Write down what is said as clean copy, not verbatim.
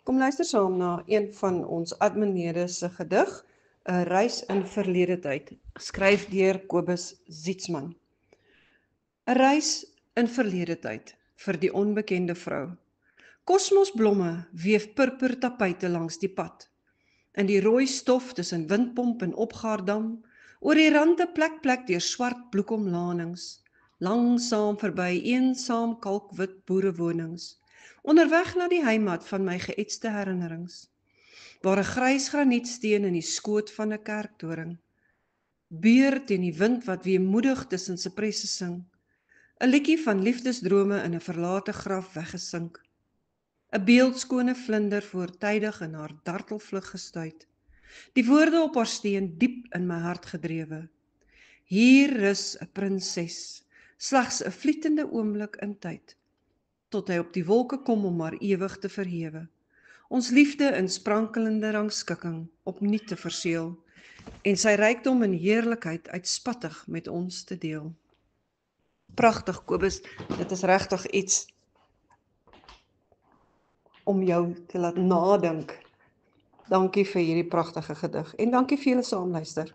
Kom luister saam na een van ons adminede se gedig, 'n reis in verlede tyd, geskryf deur Kobus Zietsman. 'n Reis in verlede tyd vir die onbekende vrou. Kosmosblomme weef purper tapuite langs die pad. In die rooi stof tussen windpomp en opgaardam, oor die rande plek deur swart bloekomlanings, langsaam verby eensaam kalkwit boerewonings, onderweg na die heimat van my geëtste herinnerings, waar 'n grys granietsteen in die skoot van 'n kerktoring, beur teen die wind wat weemoedig tussen sipresse sing, 'n liedjie van liefdesdrome in 'n verlate graf weggesink, 'n beeldskone vlinder voortydig in haar dartelvlug gestuit, die woorde op haar steen diep in my hart gedrewe. Hier rus 'n prinses, slegs 'n vlietende oomblik in tyd, tot hy op die wolke kom om haar ewig te verhewe, ons liefde in sprankelende rangskikking opnuut te verseël, en sy rykdom en heerlikheid uitspattig met ons te deel. Pragtig, Kobus, dit is regtig iets om jou te laat nadink. Dankie vir hierdie pragtige gedig en dankie vir julle saamluister.